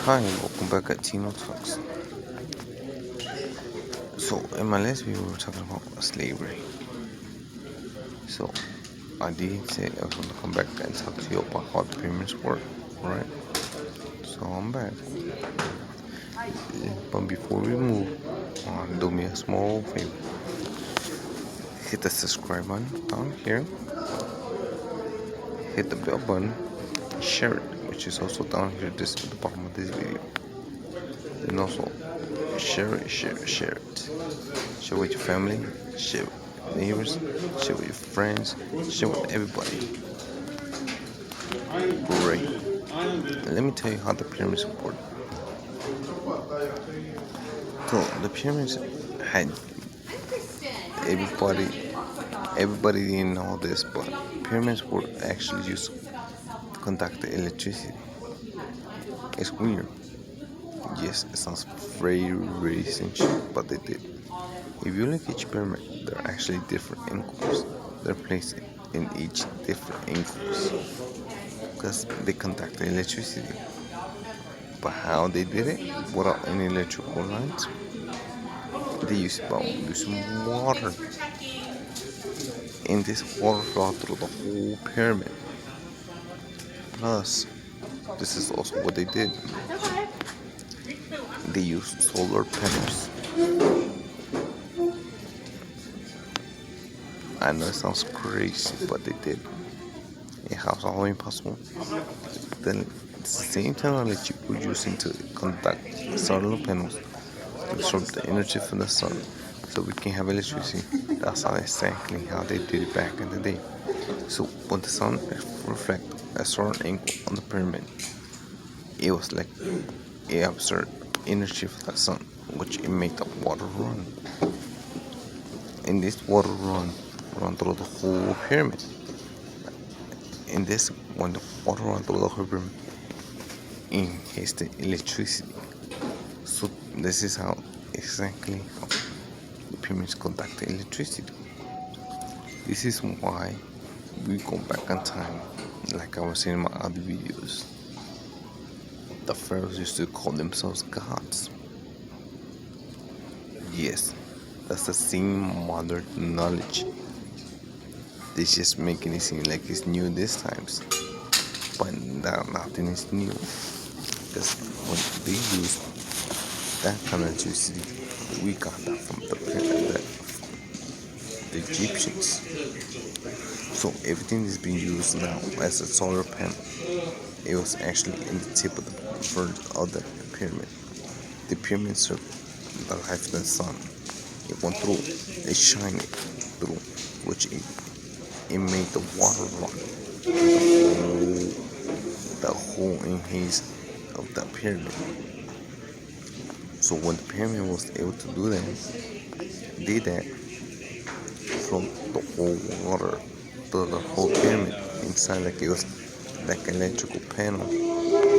Hi, welcome back at Tino Talks. So, in my last video, we were talking about slavery. So, I did say I was going to come back and talk to you about how the pyramids work, right? So, I'm back. But before we move on, do me a small favor. Hit the subscribe button down here. Hit the bell button. Share it, which is also down here at the bottom of this video. And also, share it. Share it with your family, share with neighbors, share with your friends, share with everybody. Great. Let me tell you how the pyramids work. So the pyramids had everybody didn't know this, but pyramids were actually used to conduct the electricity. It's weird. Yes, it sounds very essential, but they did. If you look at each pyramid, there are actually different angles. They're placed in each different angles because they conduct the electricity. But how they did it without any electrical lines? They used using water, and this water flowed through the whole pyramid. Plus, this is also what they did. They used solar panels. I know it sounds crazy, but they did. And how's all impossible? Then at the same technology we're using to conduct solar panels to absorb the energy from the sun so we can have electricity. That's not exactly how they did it back in the day. So when the sun reflected a certain angle on the pyramid, it was like it absorbed energy from the sun, which it made the water run. And this water run through the whole pyramid. And this, when the water runs through the whole pyramid, it hits the electricity. So this is exactly how the pyramids conduct the electricity. This is why we go back in time, like I was saying in my other videos. The pharaohs used to call themselves gods. Yes, that's the same modern knowledge. They just making it seem like it's new this times, but nothing is new. Because when they use that kind of electricity, we got that from the Egyptians. So everything is being used now as a solar panel. It was actually in the tip of the pyramid. The pyramid served the life of the sun. It went through, it shined through, which it made the water run the whole enhance of the pyramid. So when the pyramid was able to do that, did that from the whole water to the whole pyramid inside, like it was like an electrical panel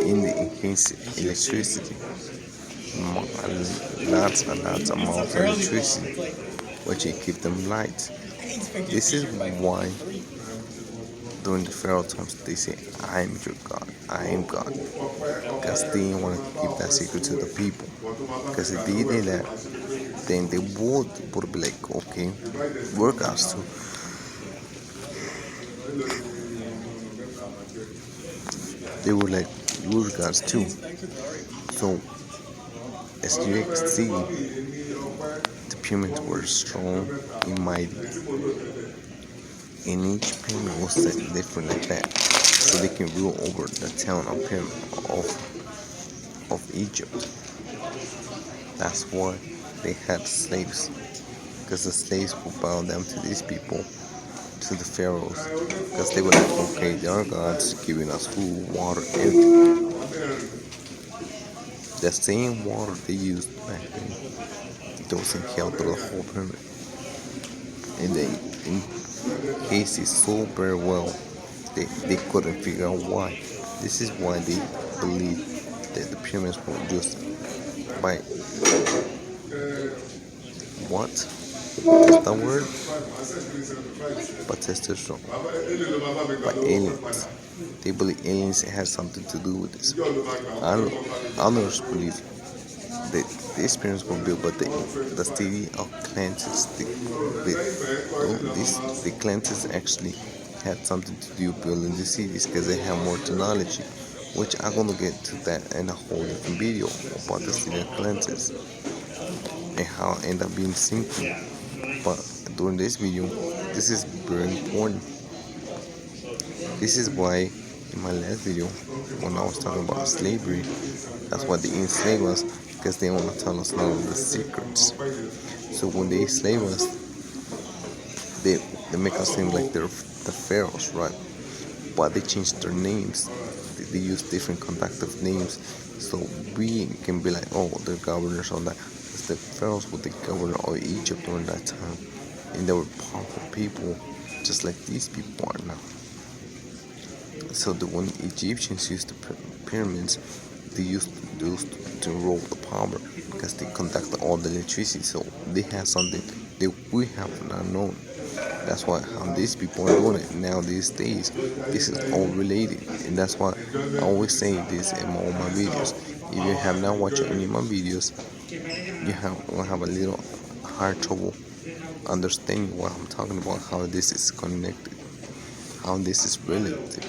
in the enhanced electricity. Lots and lots of amounts of electricity, which it keep them light. This is why during the pharaoh times they say, I am your God, I am God. Because they didn't want to keep that secret to the people. Because if they did that, then they would be like, okay, we're gods too. They were like, we're gods too. So, as you can see, the pyramids were strong and mighty. And each pyramid was set different like that, so they can rule over the town of Egypt. That's why they had slaves, because the slaves would bow down to these people, to the pharaohs, because they were like, okay, they are gods giving us food, water, everything. The same water they used back then, it wasn't held through the whole pyramid. And they encased it so very well, they couldn't figure out why. This is why they believe that the pyramids were used by what? What's that word? Testosterone. By aliens. They believe aliens have something to do with this. Others believe that the experience was built by the city of Atlantis. The Atlantis actually had something to do building the cities because they have more technology, which I'm gonna get to that in a whole different video about the city of Atlantis and how it ended up being simple. But during this video, this is very important. This is why in my last video, when I was talking about slavery, that's why they enslave us, because they want to tell us none of the secrets. So when they enslave us, they make us seem like they're the pharaohs, right? But they change their names. They use different conductive names, so we can be like, oh, they're governors on that. Because the pharaohs were the governor of Egypt during that time, and they were powerful people, just like these people are now. So when Egyptians used the pyramids, they used to roll the power because they conducted all the electricity. So they have something that we have not known. That's why how these people are doing it now these days. This is all related, and that's why I always say this in all my videos. If you have not watched any of my videos, you will have a little hard trouble understanding what I'm talking about, how this is connected, how this is related.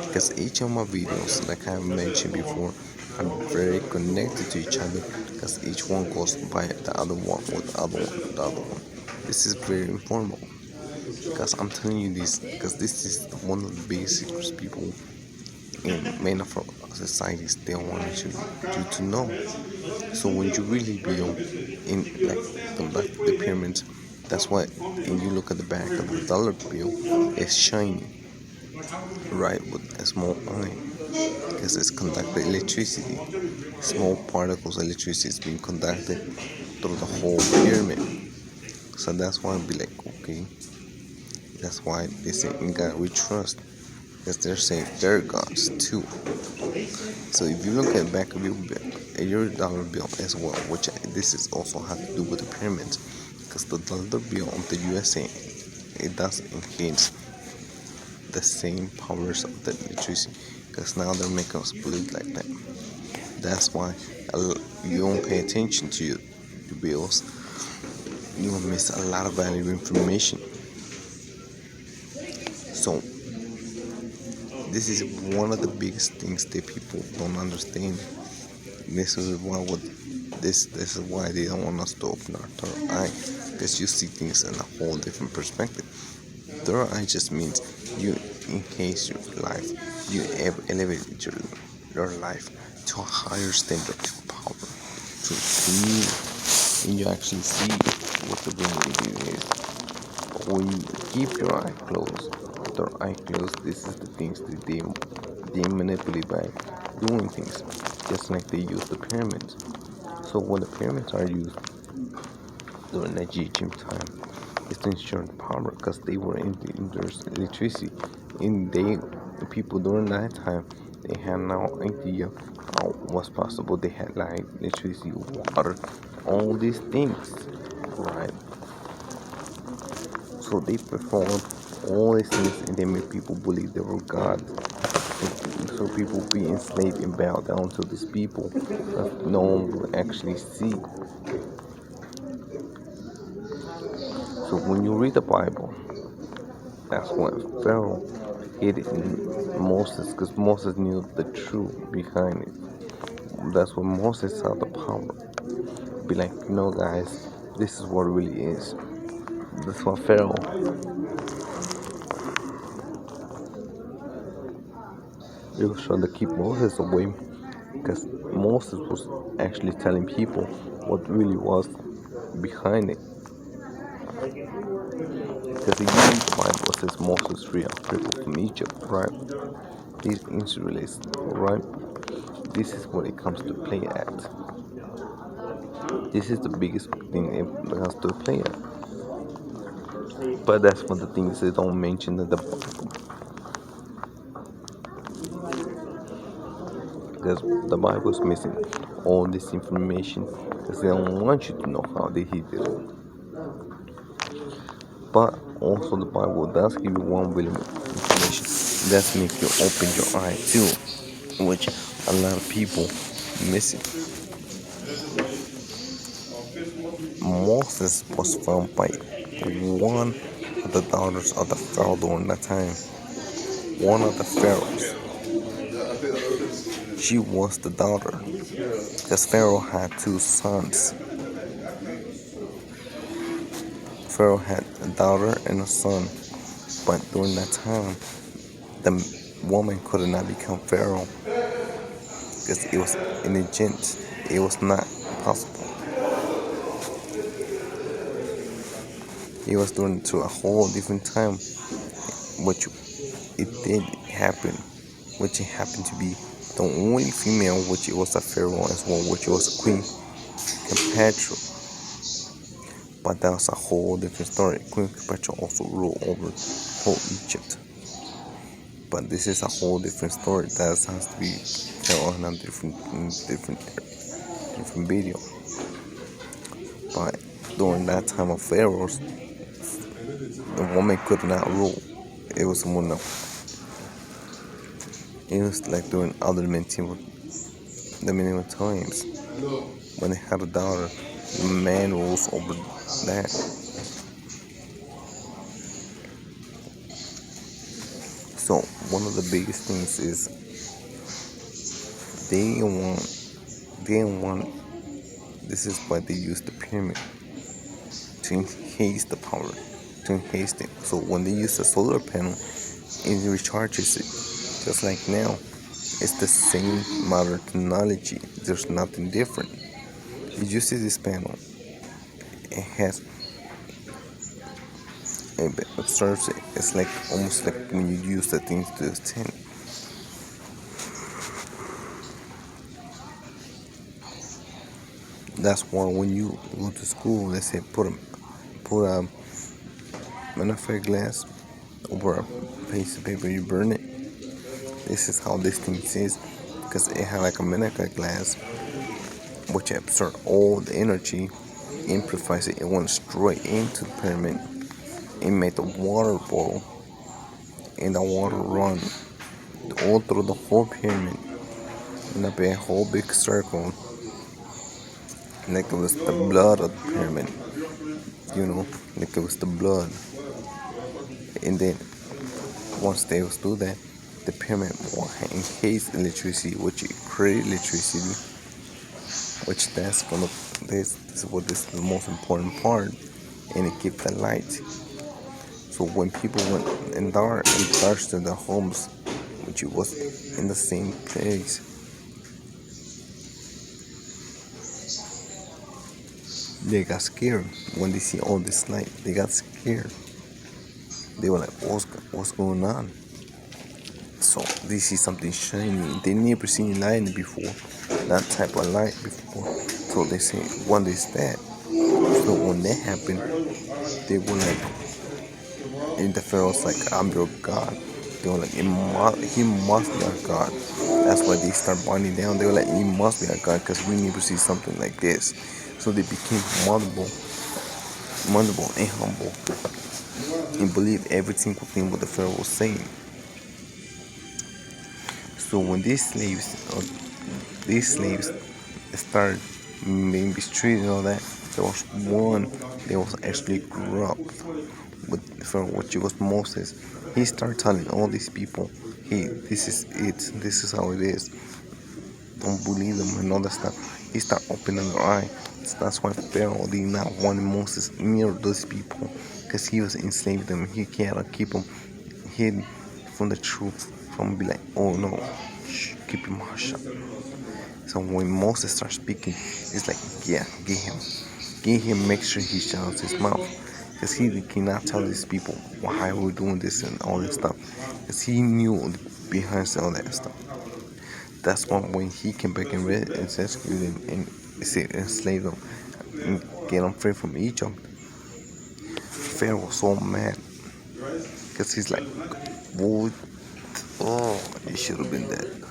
Because each of my videos, like I mentioned before, are very connected to each other, because each one goes by the other one with the other one, the other one. This is very informal, because I'm telling you this, because this is one of the biggest secrets people in many of our societies they want you to know. So when you really build in like the pyramids, that's why when you look at the back of the dollar bill, it's shiny, right, with a small eye, because it's conducted electricity. Small particles of electricity is being conducted through the whole pyramid. So that's why I'd be like, okay, that's why they say in God we trust, because they're saying they're gods too. So if you look at the back of your dollar bill as well, which this is also has to do with the pyramids, because the dollar bill of the USA, it does enhance the same powers of the electricity, because now they're making us believe like that. That's why you don't pay attention to your bills, you will miss a lot of valuable information. So this is one of the biggest things that people don't understand. This is why this is why they don't want us to open our third eye, because you see things in a whole different perspective. Third eye just means you enhance your life, you elevate your life to a higher standard of power, to me, and you actually see what the reality is. But when you keep your eye closed, third eye closed, this is the things that they manipulate by doing things, just like they use the pyramids. So when the pyramids are used during the Egyptian time, it's to ensure the power, because they were in their electricity. And the people during that time, they had no idea how was possible. They had light, electricity, water, all these things, right? So they performed all these things, and they made people believe they were gods. So people be enslaved and bow down to these people that no one will actually see. So when you read the Bible, that's when Pharaoh hated Moses, because Moses knew the truth behind it. That's when Moses saw the power. Be like, guys, this is what it really is. That's why Pharaoh, he was trying to keep Moses away, because Moses was actually telling people what really was behind it. Because if you read the Bible, it says Moses freed out people from Egypt, right? These Israelites, right? This is what it comes to play at. This is the biggest thing it has to play at. But that's one of the things they don't mention in the Bible. Because the Bible is missing all this information, because they don't want you to know how they did it. But also the Bible does give you one bit of information. That's make you open your eye too, which a lot of people miss it. Moses was found by one of the daughters of the Pharaoh during that time. One of the pharaohs. She was the daughter, because Pharaoh had two sons. Pharaoh had a daughter and a son, but during that time, the woman could not become Pharaoh because it was indigent. It was not possible. It was during to a whole different time, which it did happen, which it happened to be the only female, which it was a Pharaoh as well, which was Queen Cleopatra. But that was a whole different story. Queen Cleopatra also ruled over whole Egypt. But this is a whole different story that has to be told in a different video. But during that time of pharaohs, the woman could not rule. It was more. It was like during other medieval times when they had a daughter, the man rules over that. So one of the biggest things is they didn't want. This is why they used the pyramid to enhance the power, to enhance it. So when they use a solar panel, it recharges it. Just like now, it's the same modern technology. There's nothing different. You see this panel, it has it observes it. It's like almost like when you use the thing to the 10. That's why when you go to school, let's say put a magnifying glass over a piece of paper, you burn it. This is how this thing is, because it had like a magnifying glass, which absorbs all the energy, amplifies it. It went straight into the pyramid. It made the water boil, and the water run all through the whole pyramid in a whole big circle, like it was the blood of the pyramid, like it was the blood. And then once they was do that, the pyramid will enhance electricity, which it create electricity, which that's gonna this is what is the most important part, and it keep the light. So when people went in dark and touched their homes, which it was in the same place, they got scared. When they see all this light, they got scared. They were like, what's going on? So they see something shiny. They never seen light before, that type of light before. So they say, what is that? So when that happened, they were like, and the Pharaoh's like, I'm your God. They were like, he must be our God. That's why they start binding down. They were like, he must be our God, because we never see something like this. So they became multiple and humble, and believe every single thing what the Pharaoh was saying. So when these slaves started being mistreated and all that, there was one that was actually corrupt with Pharaoh, which was Moses. He started telling all these people, hey, this is it, this is how it is. Don't believe them and all that stuff. He started opening their eye. So that's why Pharaoh did not want Moses near those people, because he was enslaved them. He cannot keep them hidden from the truth, from be like, oh no, shh, keep your mouth shut. So when Moses starts speaking, it's like, yeah, get him, make sure he shuts his mouth, because he cannot tell these people why we're doing this and all this stuff, because he knew behind all that stuff. That's why when he came back and rescued them and enslaved them and get them free from Egypt, Pharaoh was so mad, because he's like, what? Oh, he should have been dead.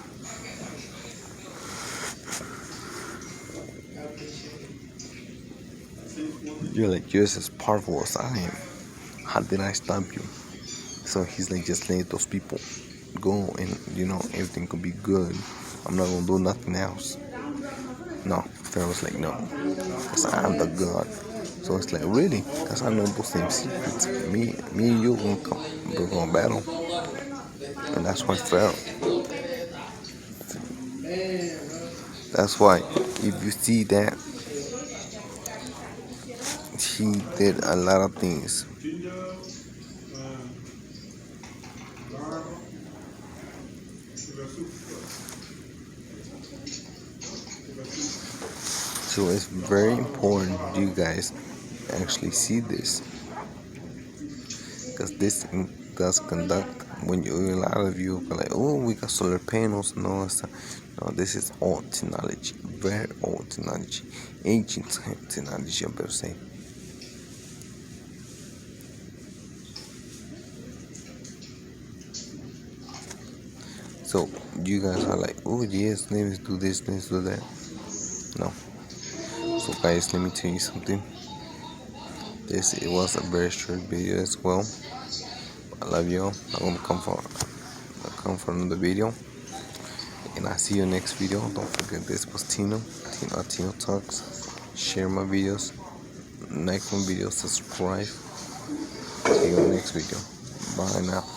You're like, you're as powerful as I am. how did I stop you? So he's like, just let those people go, and everything could be good. I'm not gonna do nothing else. No, Pharaoh's like, no, because I'm the God. So it's like, really? Because I know those same secrets. Me and you we're gonna battle, and that's why Pharaoh. That's why, if you see that, he did a lot of things. So it's very important you guys actually see this, because this does conduct when a lot of you are like, oh, we got solar panels and all that stuff. No, this is old technology, very old technology, ancient technology, I better say. So you guys are like, oh yes, let's do this, let's do that. No. So guys, let me tell you something. It was a very short video as well. I love you all. I'm gonna come for another video, and I'll see you next video. Don't forget, this was Tino Talks. Share my videos, like my videos, subscribe. See you next video. Bye now.